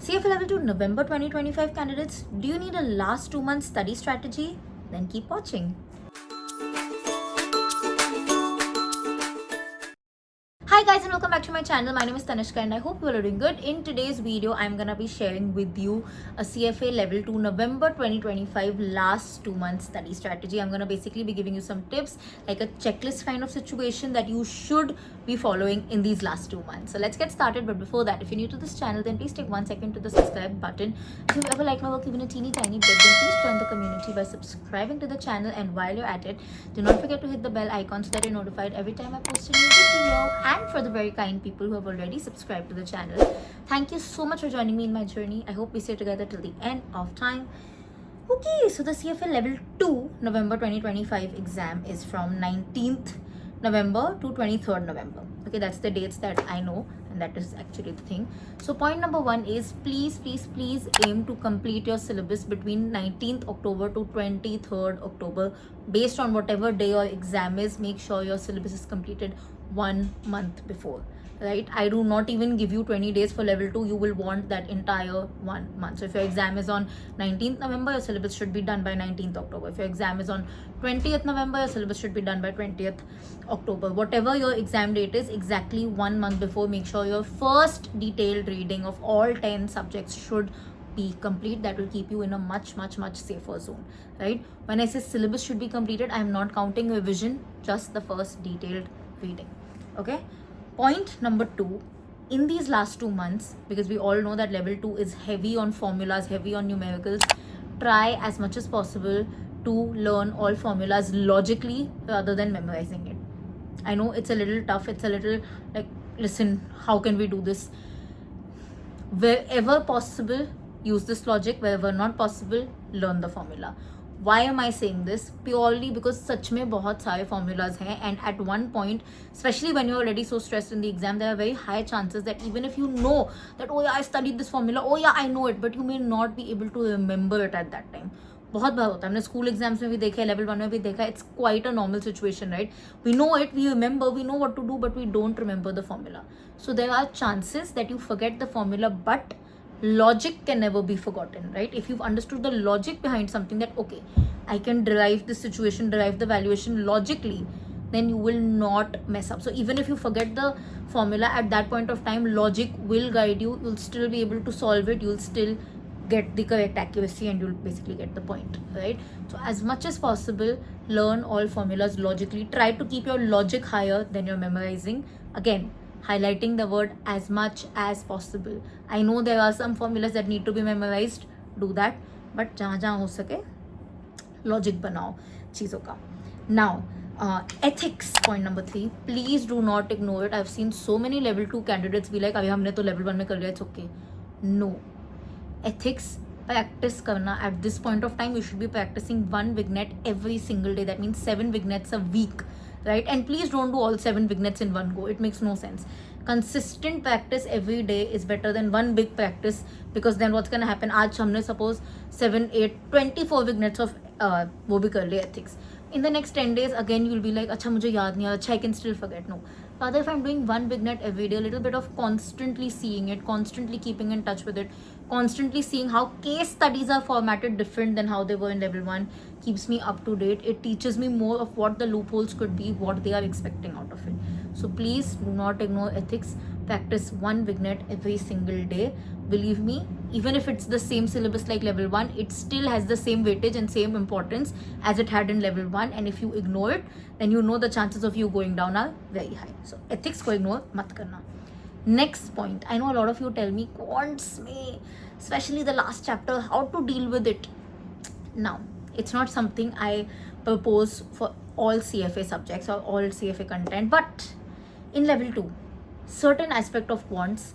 CFA Level 2 November 2025 candidates, do you need a last 2 months study strategy? Then keep watching. Hi guys and welcome back to my channel. My name is Tanishka and I hope you all are doing good. In today's video, I'm gonna be sharing with you a CFA Level 2 November 2025 last 2 months study strategy. I'm gonna basically be giving you some tips, like a checklist kind of situation that you should be following in these last 2 months. So let's get started. But before that, if you're new to this channel, then please take 1 second to the subscribe button. If you ever like my work even a teeny tiny bit, then please join the community by subscribing to the channel. And while you're at it, do not forget to hit the bell icon so that you're notified every time I post a new video. And for the very kind people who have already subscribed to the channel, thank you so much for joining me in my journey. I hope we stay together till the end of time. Okay, so the CFA Level 2 November 2025 exam is from 19th November to 23rd November. Okay, that's the dates that I know, and that is actually the thing. So point number 1 is please aim to complete your syllabus between 19th October to 23rd October. Based on whatever day your exam is, make sure your syllabus is completed 1 month before, right? I do not even give you 20 days for level 2. You will want that entire 1 month. So if your exam is on 19th November, your syllabus should be done by 19th October. If your exam is on 20th November, your syllabus should be done by 20th October. Whatever your exam date is, exactly 1 month before, make sure your first detailed reading of all 10 subjects should be complete. That will keep you in a much safer zone, right? When I say syllabus should be completed, I am not counting revision, just the first detailed reading. Okay, point number 2, in these last 2 months, because we all know that level 2 is heavy on formulas, heavy on numericals, try as much as possible to learn all formulas logically rather than memorizing it. I know it's a little tough, it's a little like, listen, how can we do this? Wherever possible, use this logic. Wherever not possible, learn the formula. Why am I saying this? Purely because सच में बहुत सारे formulas हैं, and at one point, especially when you're already so stressed in the exam, there are very high chances that even if you know that, oh yeah, I studied this formula, oh yeah, I know it, but you may not be able to remember it at that time. बहुत बार होता है, हमने school exams में भी देखा है, level 1 में भी देखा है. It's quite a normal situation, right? We know it, we remember, we know what to do, but we don't remember the formula. So there are chances that you forget the formula, but logic can never be forgotten, right? If you've understood the logic behind something, that okay, I can derive this situation, derive the valuation logically, then you will not mess up. So even if you forget the formula at that point of time, logic will guide you. You'll still be able to solve it. You'll still get the correct accuracy, and you'll basically get the point, right? So as much as possible, learn all formulas logically. Try to keep your logic higher than your memorizing. Again, highlighting the word as much as possible. I know there are some formulas that need to be memorized, do that, but जहाँ हो सके logic बनाओ चीज़ों का. Now, ethics, point number 3, please do not ignore it. I've seen so many level 2 candidates be like, अभी हमने तो level 1 में कर लिया, it's okay. No, ethics practice करना. At this point of time, you should be practicing 1 vignette every single day. That means 7 vignettes a week, right? And please don't do all 7 vignettes in one go. It makes no sense. Consistent practice every day is better than one big practice, because then what's gonna happen, आज हमने suppose 7, 8, 24 vignettes of वो भी कर लिया ethics. In the next 10 days, again you'll be like, अच्छा मुझे याद नहीं आया, अच्छा I can still forget. No. Rather, if I'm doing 1 vignette every day, a little bit of constantly seeing it, constantly keeping in touch with it, constantly seeing how case studies are formatted different than how they were in level 1, keeps me up to date. It teaches me more of what the loopholes could be, what they are expecting out of it. So please do not ignore ethics. Practice 1 vignette every single day. Believe me, even if it's the same syllabus like level 1, it still has the same weightage and same importance as it had in level 1. And if you ignore it, then you know the chances of you going down are very high. So ethics ko ignore mat karna. Next point, I know a lot of you tell me quants mein, especially the last chapter, how to deal with it. Now, it's not something I propose for all CFA subjects or all CFA content, but in level 2, certain aspect of quants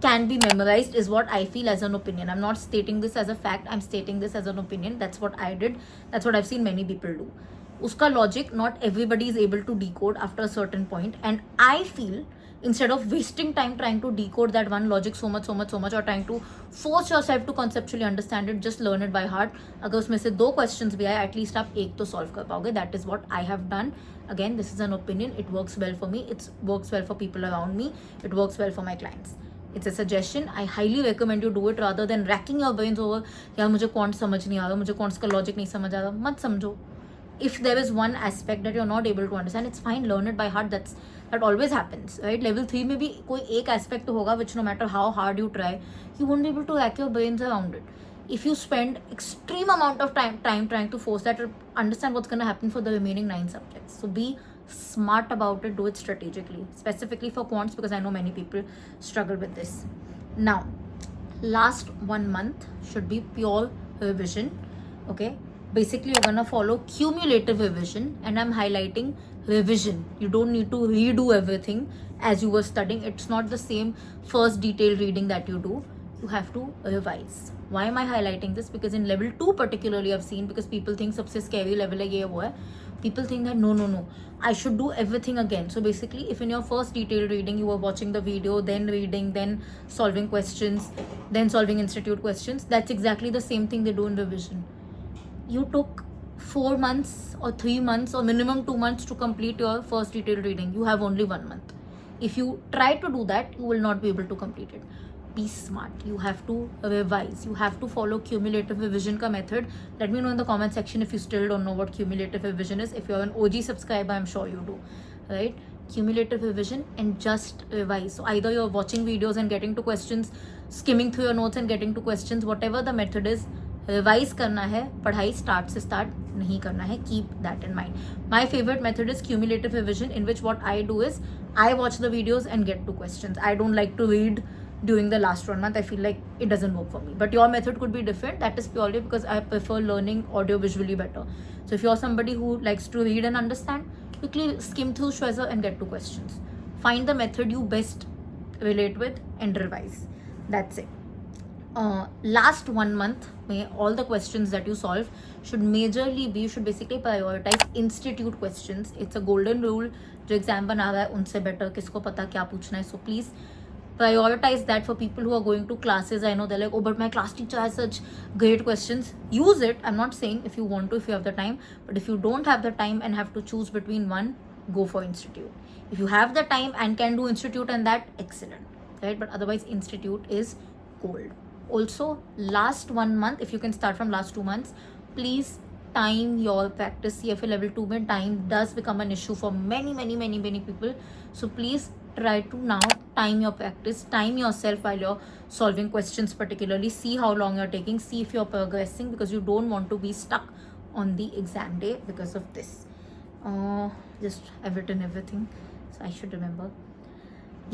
can be memorized, is what I feel as an opinion. I'm not stating this as a fact, I'm stating this as an opinion. That's what I did, that's what I've seen many people do. Uska logic, not everybody is able to decode after a certain point, and I feel instead of wasting time trying to decode that one logic so much, or trying to force yourself to conceptually understand it, just learn it by heart. अगर उसमें से 2 questions भी आए, at least आप एक तो solve कर पाओगे. That is what I have done. Again, this is an opinion. It works well for me. It works well for people around me. It works well for my clients. It's a suggestion. I highly recommend you do it rather than racking your brains over यार मुझे quant समझ नहीं आ रहा, मुझे quants का logic नहीं समझ आ रहा. मत समझो. If there is one aspect that you're not able to understand, it's fine, learn it by heart. That always happens, right? Level 3 में भी कोई एक aspect होगा which no matter how hard you try, you won't be able to rack your brains around it. If you spend extreme amount of time trying to force that, to understand what's going to happen for the remaining 9 subjects. So be smart about it, do it strategically, specifically for quants, because I know many people struggle with this. Now, last 1 month should be pure revision. Okay, basically you're gonna follow cumulative revision, and I'm highlighting revision. You don't need to redo everything as you were studying. It's not the same first detailed reading that you do. You have to revise. Why am I highlighting this? Because in level 2 particularly I've seen, because people think सबसे scary level है ये वो है, people think that no, I should do everything again. So basically, if in your first detailed reading you were watching the video, then reading, then solving questions, then solving institute questions, that's exactly the same thing they do in revision. You took 4 months or 3 months or minimum 2 months to complete your first detailed reading. You have only 1 month. If you try to do that, you will not be able to complete it. Be smart. You have to revise. You have to follow cumulative revision ka method. Let me know in the comment section if you still don't know what cumulative revision is. If you're an OG subscriber, I'm sure you do, right? Cumulative revision, and just revise. So either you're watching videos and getting to questions, skimming through your notes and getting to questions, whatever the method is, revise करना है. पढ़ाई start से start नहीं करना है. Keep that in mind. My favourite method is cumulative revision, in which what I do is I watch the videos and get to questions. I don't like to read during the last 1 month. I feel like it doesn't work for me. But your method could be different. That is purely because I prefer learning audio visually better. So if you're somebody who likes to read and understand, quickly skim through Shweza and get to questions. Find the method you best relate with and revise. That's it. Last 1 month में all the questions that you solve should majorly be, you should basically prioritize institute questions. It's a golden rule. जो exam बना रहा है उनसे better किसको पता क्या पूछना है. So please prioritize that for people who are going to classes. I know they're like, oh, but my class teacher has such great questions. Use it. I'm not saying if you want to, if you have the time, but if you don't have the time and have to choose between one, go for institute. If you have the time and can do institute and that, excellent, right? But otherwise institute is gold. Also, last 1 month, if you can start from last 2 months, please time your practice. CFA level 2 mein time does become an issue for many people. So please try to now time your practice, time yourself while you're solving questions, particularly see how long you're taking, see if you're progressing, because you don't want to be stuck on the exam day because of this. Just I've written everything, so I should remember.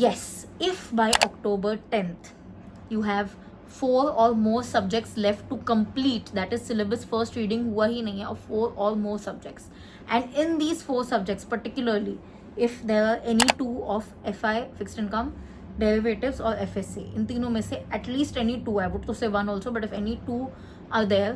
Yes, if by October 10th you have 4 or more subjects left to complete, that is syllabus first reading हुआ ही नहीं है, of 4 or more subjects, and in these 4 subjects particularly, if there are any 2 of FI, fixed income, derivatives or FSA, इन तीनों में से at least any 2, I would to say 1 also, but if any 2 are there,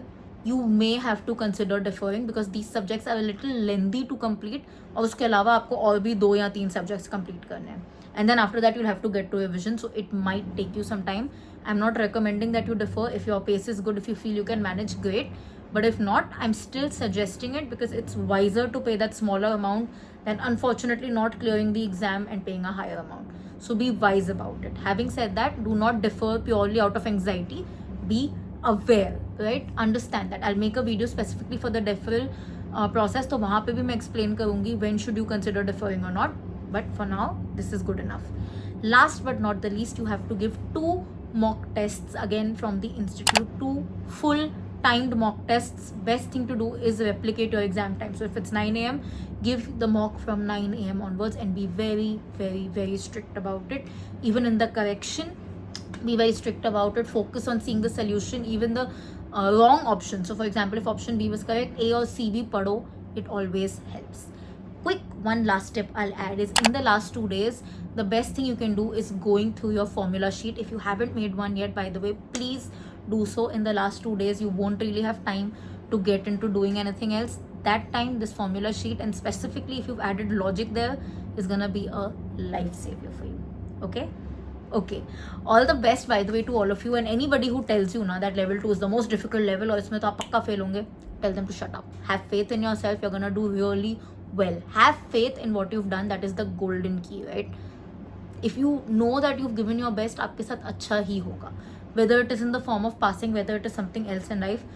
you may have to consider deferring, because these subjects are a little lengthy to complete, और उसके अलावा आपको और भी 2 या 3 subjects complete करने हैं, and then after that you'll have to get to revision, so it might take you some time. I'm not recommending that you defer. If your pace is good, if you feel you can manage, great. But if not, I'm still suggesting it because it's wiser to pay that smaller amount than unfortunately not clearing the exam and paying a higher amount. So be wise about it. Having said that, do not defer purely out of anxiety. Be aware, right? Understand that. I'll make a video specifically for the deferral process. तो वहाँ पे भी मैं explain करूँगी when should you consider deferring or not. But for now, this is good enough. Last but not the least, you have to give 2 mock tests again from the institute, 2 full timed mock tests. Best thing to do is replicate your exam time. So if it's 9 a.m, give the mock from 9 a.m onwards, and be very strict about it. Even in the correction, be very strict about it. Focus on seeing the solution, even the wrong option. So for example, if option B was correct, A or C भी पढ़ो. It always helps. Quick one last tip I'll add is, in the last 2 days, the best thing you can do is going through your formula sheet. If you haven't made one yet, by the way, please do so. In the last 2 days, you won't really have time to get into doing anything else. That time, this formula sheet, and specifically if you've added logic there, is gonna be a lifesaver for you. Okay, all the best, by the way, to all of you. And anybody who tells you now that level 2 is the most difficult level और इसमें तो आप पक्का fail होंगे, tell them to shut up. Have faith in yourself. You're gonna do really well. Have faith in what you've done. That is the golden key, right? if you know that you've given your best, आपके साथ अच्छा ही होगा, whether it is in the form of passing, whether it is something else in life,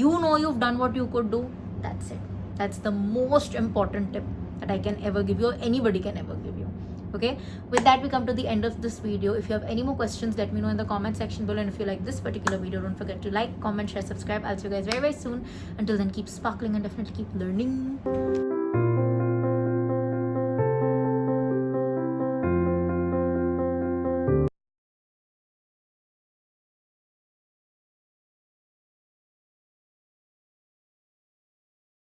you know you've done what you could do. That's it. That's the most important tip that I can ever give you, or anybody can ever give you. Okay, with that we come to the end of this video. If you have any more questions, let me know in the comment section below, and if you like this particular video, don't forget to like, comment, share, subscribe. I'll see you guys very, very soon. Until then, keep sparkling and definitely keep learning.